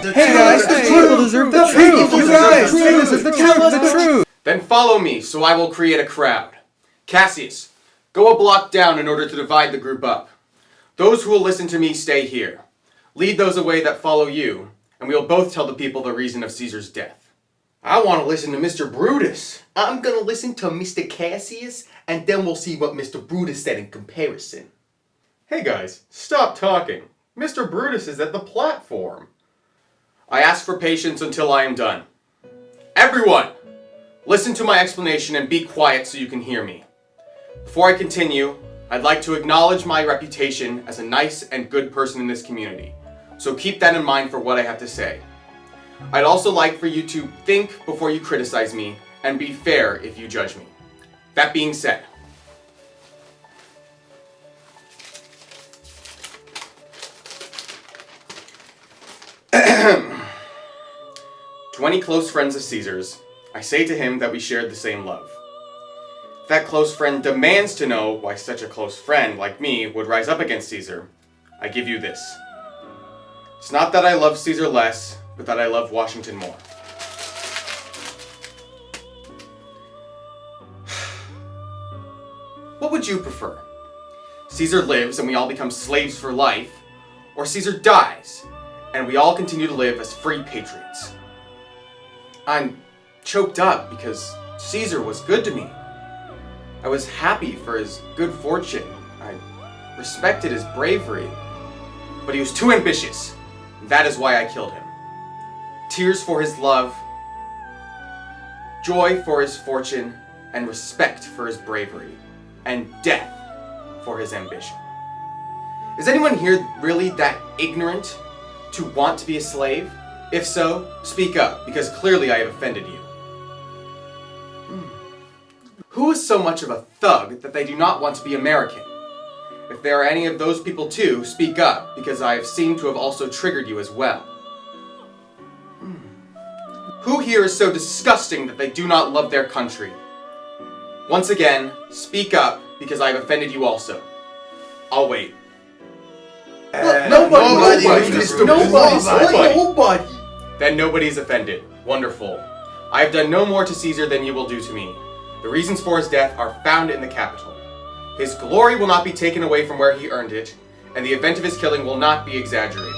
Hey guys, the people deserve the truth! You guys, this is the truth! Then follow me, so I will create a crowd. Cassius, go a block down in order to divide the group up. Those who will listen to me stay here. Lead those away that follow you, and we will both tell the people the reason of Caesar's death. I want to listen to Mr. Brutus. I'm going to listen to Mr. Cassius, and then we'll see what Mr. Brutus said in comparison. Hey guys, stop talking. Mr. Brutus is at the platform. I ask for patience until I am done. Everyone, listen to my explanation and be quiet so you can hear me. Before I continue, I'd like to acknowledge my reputation as a nice and good person in this community, so keep that in mind for what I have to say. I'd also like for you to think before you criticize me and be fair if you judge me. That being said, to any close friends of Caesar's, I say to him that we shared the same love. If that close friend demands to know why such a close friend like me would rise up against Caesar, I give you this. It's not that I love Caesar less, but that I love Washington more. What would you prefer? Caesar lives and we all become slaves for life, or Caesar dies and we all continue to live as free patriots? I'm choked up because Caesar was good to me. I was happy for his good fortune. I respected his bravery. But he was too ambitious. That is why I killed him. Tears for his love, joy for his fortune, and respect for his bravery, and death for his ambition. Is anyone here really that ignorant to want to be a slave? If so, speak up, because clearly I have offended you. Who is so much of a thug that they do not want to be American? If there are any of those people too, speak up, because I have seemed to have also triggered you as well. Who here is so disgusting that they do not love their country? Once again, speak up, because I have offended you also. I'll wait. Nobody. Then nobody's offended. Wonderful. I have done no more to Caesar than you will do to me. The reasons for his death are found in the Capitol. His glory will not be taken away from where he earned it, and the event of his killing will not be exaggerated.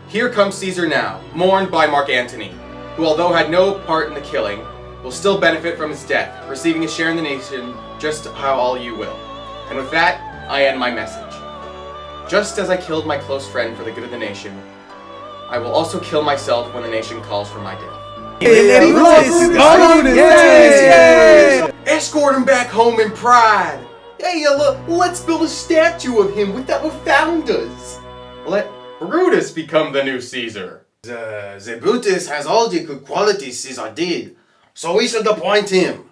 Here comes Caesar now, mourned by Mark Antony, who, although had no part in the killing, will still benefit from his death, receiving a share in the nation just how all you will. And with that, I end my message. Just as I killed my close friend for the good of the nation, I will also kill myself when the nation calls for my death. Escort him back home in pride. Hey, let's build a statue of him with our founders. Let Brutus become the new Caesar. The Brutus has all the good qualities Caesar did, so we should appoint him.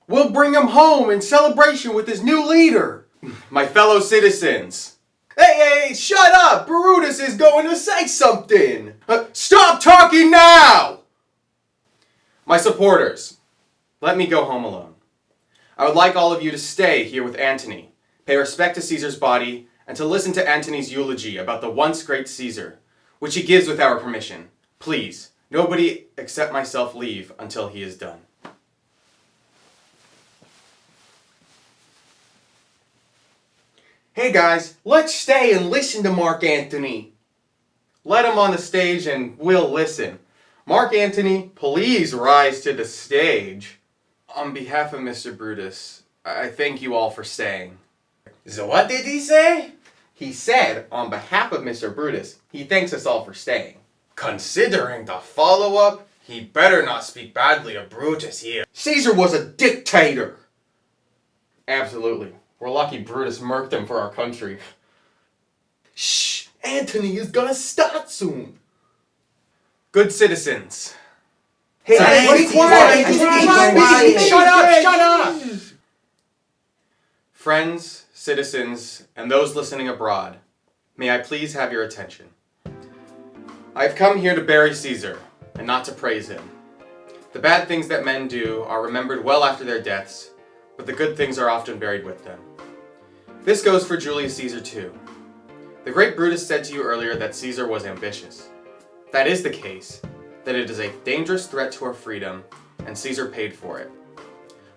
We'll bring him home in celebration with his new leader. My fellow citizens. Hey, shut up! Brutus is going to say something. Stop talking now! My supporters, let me go home alone. I would like all of you to stay here with Antony, pay respect to Caesar's body, and to listen to Antony's eulogy about the once great Caesar, which he gives with our permission. Please, nobody except myself leave until he is done. Hey guys, let's stay and listen to Mark Antony. Let him on the stage and we'll listen. Mark Antony, please rise to the stage. On behalf of Mr. Brutus, I thank you all for staying. So what did he say? He said, on behalf of Mr. Brutus, he thanks us all for staying. Considering the follow-up, he better not speak badly of Brutus here. Caesar was a dictator! Absolutely. We're lucky Brutus murked him for our country. Shh! Antony is gonna start soon! Good citizens. Hey, be quiet! Shut up! Friends, citizens, and those listening abroad, may I please have your attention. I've come here to bury Caesar, and not to praise him. The bad things that men do are remembered well after their deaths, but the good things are often buried with them. This goes for Julius Caesar too. The great Brutus said to you earlier that Caesar was ambitious. If that is the case, then it is a dangerous threat to our freedom, and Caesar paid for it.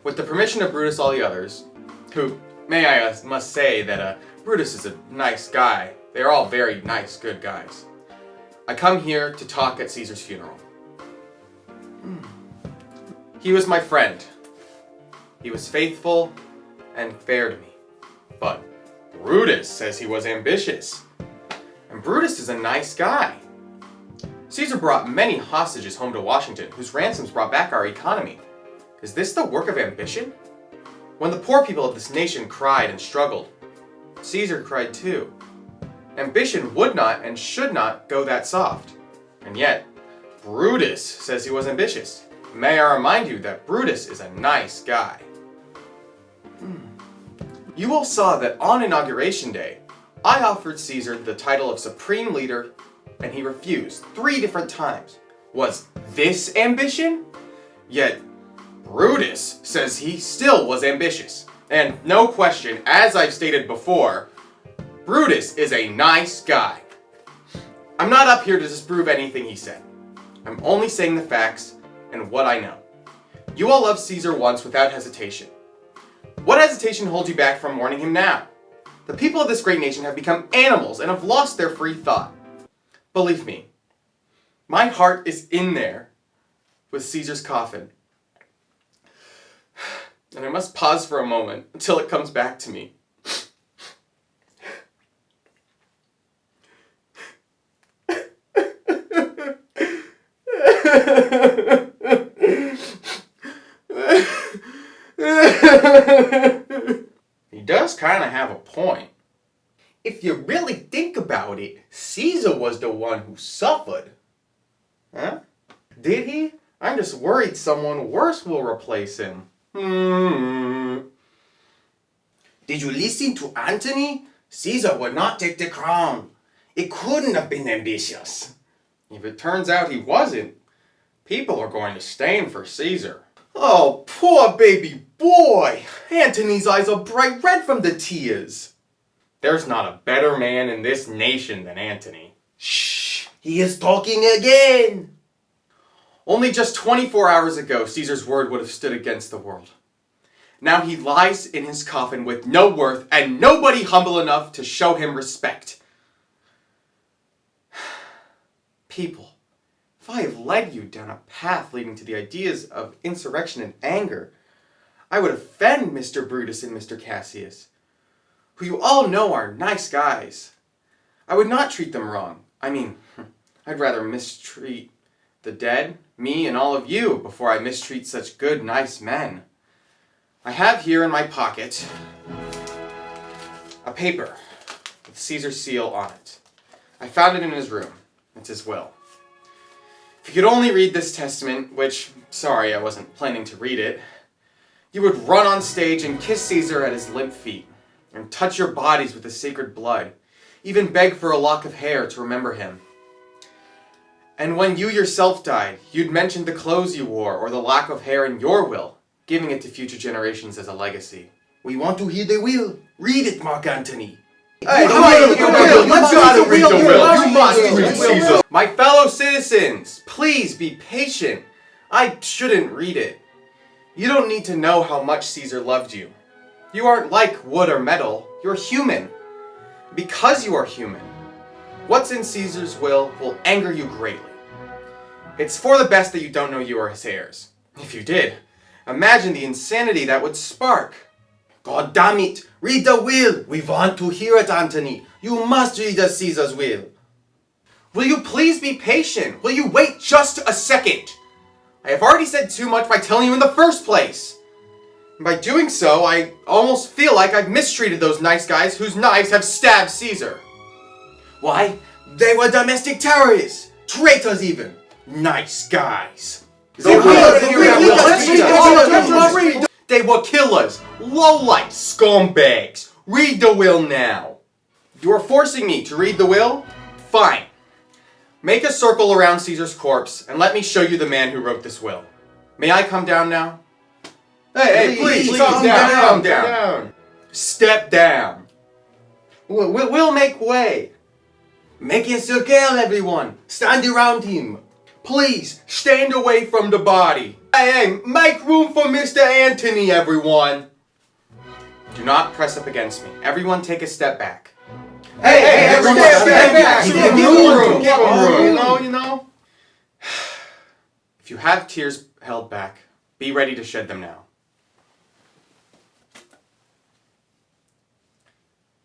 With the permission of Brutus, all the others, who, must say that Brutus is a nice guy. They are all very nice, good guys. I come here to talk at Caesar's funeral. He was my friend. He was faithful and fair to me. But Brutus says he was ambitious. And Brutus is a nice guy. Caesar brought many hostages home to Washington, whose ransoms brought back our economy. Is this the work of ambition? When the poor people of this nation cried and struggled, Caesar cried too. Ambition would not and should not go that soft. And yet, Brutus says he was ambitious. May I remind you that Brutus is a nice guy. You all saw that on Inauguration Day, I offered Caesar the title of Supreme Leader, and he refused 3 different times. Was this ambition? Yet, Brutus says he still was ambitious. And no question, as I've stated before, Brutus is a nice guy. I'm not up here to disprove anything he said. I'm only saying the facts and what I know. You all loved Caesar once without hesitation. What hesitation holds you back from mourning him now? The people of this great nation have become animals and have lost their free thought. Believe me, my heart is in there with Caesar's coffin. And I must pause for a moment until it comes back to me. He does kind of have a point. If you really think about it, Caesar was the one who suffered. Huh? Did he? I'm just worried someone worse will replace him. Did you listen to Antony? Caesar would not take the crown. It couldn't have been ambitious. If it turns out he wasn't, people are going to stain for Caesar. Oh, poor baby boy! Antony's eyes are bright red from the tears. There's not a better man in this nation than Antony. Shh! He is talking again! Only just 24 hours ago, Caesar's word would have stood against the world. Now he lies in his coffin with no worth and nobody humble enough to show him respect. People, if I have led you down a path leading to the ideas of insurrection and anger, I would offend Mr. Brutus and Mr. Cassius, who you all know are nice guys. I would not treat them wrong. I mean, I'd rather mistreat the dead, me, and all of you before I mistreat such good, nice men. I have here in my pocket a paper with Caesar's seal on it. I found it in his room. It's his will. If you could only read this testament, which, sorry, I wasn't planning to read it, you would run on stage and kiss Caesar at his limp feet, and touch your bodies with the sacred blood, even beg for a lock of hair to remember him. And when you yourself died, you'd mention the clothes you wore or the lack of hair in your will, giving it to future generations as a legacy. We want to hear the will. Read it, Mark Antony. Hey, let's go to read the will. You must read Caesar. My fellow citizens, please be patient. I shouldn't read it. You don't need to know how much Caesar loved you. You aren't like wood or metal. You're human. Because you are human, what's in Caesar's will anger you greatly. It's for the best that you don't know you are his heirs. If you did, imagine the insanity that would spark. God damn it! Read the will! We want to hear it, Antony. You must read the Caesar's will. Will you please be patient? Will you wait just a second? I have already said too much by telling you in the first place. And by doing so, I almost feel like I've mistreated those nice guys whose knives have stabbed Caesar. Why? They were domestic terrorists! Traitors even! Nice guys! They were killers, lowlights, scumbags. Read the will now. You are forcing me to read the will? Fine. Make a circle around Caesar's corpse and let me show you the man who wrote this will. May I come down now? Hey, please come down. Step down. We'll make way. Make a circle, everyone. Stand around him. Please, stand away from the body. Hey, make room for Mr. Anthony, everyone. Do not press up against me. Everyone take a step back. Hey, everyone stand back. Give him room. Give him room. You know. If you have tears held back, be ready to shed them now.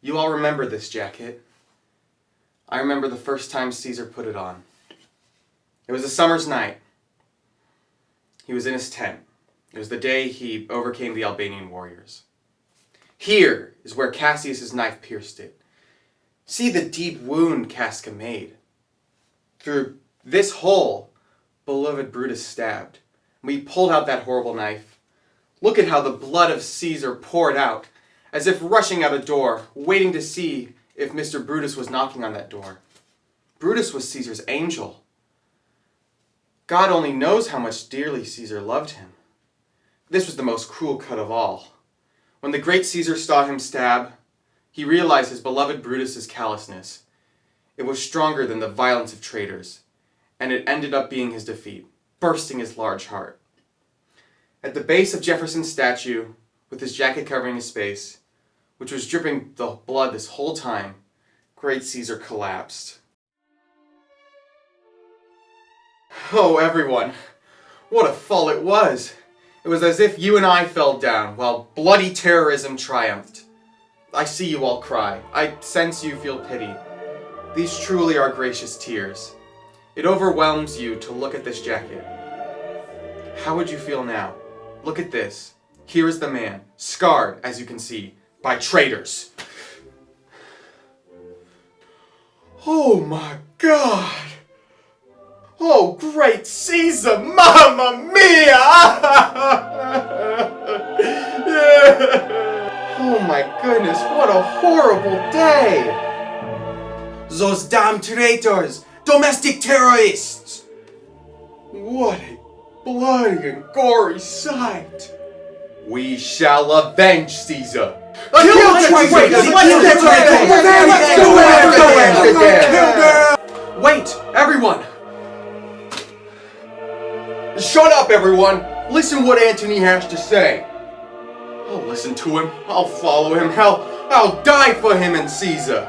You all remember this jacket. I remember the first time Caesar put it on. It was a summer's night. He was in his tent. It was the day he overcame the Albanian warriors. Here is where Cassius's knife pierced it. See the deep wound Casca made. Through this hole, beloved Brutus stabbed. We pulled out that horrible knife. Look at how the blood of Caesar poured out, as if rushing out a door, waiting to see if Mr. Brutus was knocking on that door. Brutus was Caesar's angel. God only knows how much dearly Caesar loved him. This was the most cruel cut of all. When the great Caesar saw him stab, he realized his beloved Brutus's callousness. It was stronger than the violence of traitors, and it ended up being his defeat, bursting his large heart. At the base of Jefferson's statue, with his jacket covering his face, which was dripping the blood this whole time, great Caesar collapsed. Oh, everyone, what a fall it was! It was as if you and I fell down while bloody terrorism triumphed. I see you all cry. I sense you feel pity. These truly are gracious tears. It overwhelms you to look at this jacket. How would you feel now? Look at this. Here is the man, scarred, as you can see, by traitors. Oh my God! Oh, great Caesar! Mamma mia! Oh my goodness, what a horrible day! Those damn traitors! Domestic terrorists! What a bloody and gory sight! We shall avenge Caesar! Kill the traitors! Wait, everyone! Shut up, everyone! Listen what Antony has to say. I'll listen to him. I'll follow him. Hell, I'll die for him and Caesar.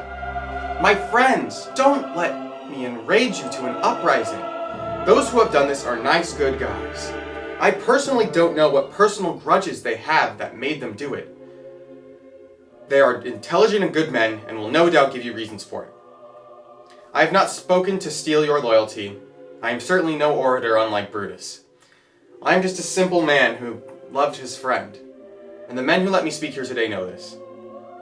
My friends, don't let me enrage you to an uprising. Those who have done this are nice, good guys. I personally don't know what personal grudges they have that made them do it. They are intelligent and good men and will no doubt give you reasons for it. I have not spoken to steal your loyalty. I am certainly no orator unlike Brutus. I am just a simple man who loved his friend. And the men who let me speak here today know this.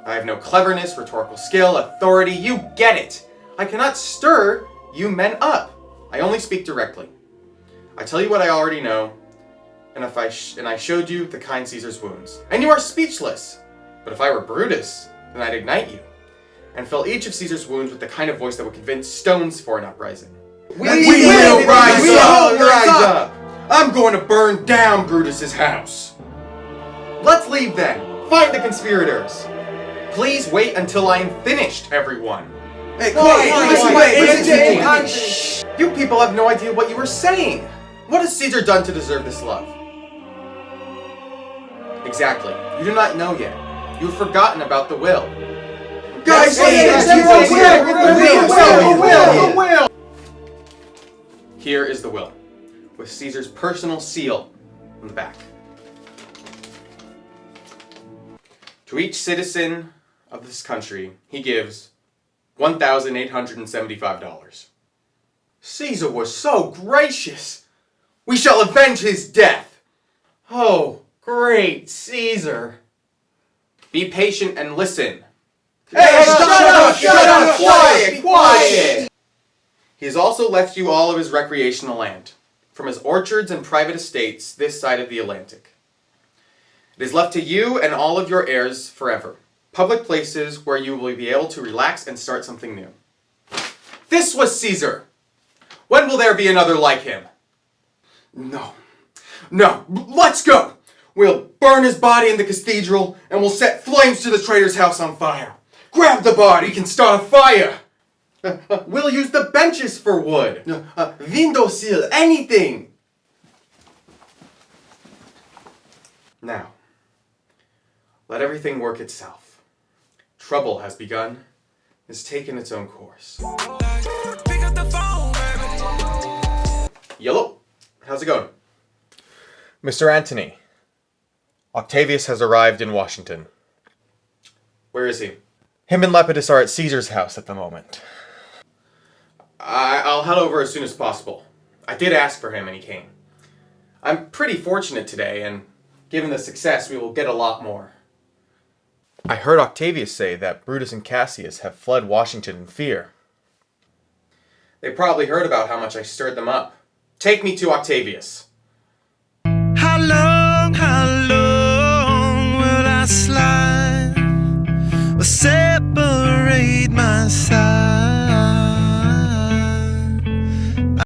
I have no cleverness, rhetorical skill, authority, you get it! I cannot stir you men up. I only speak directly. I tell you what I already know, and I showed you the kind Caesar's wounds. And you are speechless! But if I were Brutus, then I'd ignite you, and fill each of Caesar's wounds with the kind of voice that would convince stones for an uprising. We will rise up! I'm going to burn down Brutus's house. Let's leave then. Find the conspirators. Please wait until I am finished, everyone. Hey, quiet! Shh! You people have no idea what you were saying. What has Caesar done to deserve this love? Exactly. You do not know yet. You have forgotten about the will. Guys, the will! Here is the will, with Caesar's personal seal on the back. To each citizen of this country, he gives $1,875. Caesar was so gracious! We shall avenge his death! Oh, great Caesar! Be patient and listen. Hey, shut up! Quiet! He has also left you all of his recreational land, from his orchards and private estates this side of the Atlantic. It is left to you and all of your heirs forever, public places where you will be able to relax and start something new. This was Caesar! When will there be another like him? No, let's go! We'll burn his body in the cathedral, and we'll set flames to the traitor's house on fire. Grab the body, we can start a fire! We'll use the benches for wood. Windowsill, anything. Now, let everything work itself. Trouble has begun, has taken its own course. Pick up the phone, baby. Yellow, how's it going? Mr. Antony, Octavius has arrived in Washington. Where is he? Him and Lepidus are at Caesar's house at the moment. I'll head over as soon as possible. I did ask for him and he came. I'm pretty fortunate today, and given the success, we will get a lot more. I heard Octavius say that Brutus and Cassius have fled Washington in fear. They probably heard about how much I stirred them up. Take me to Octavius. How long will I slide? Well, say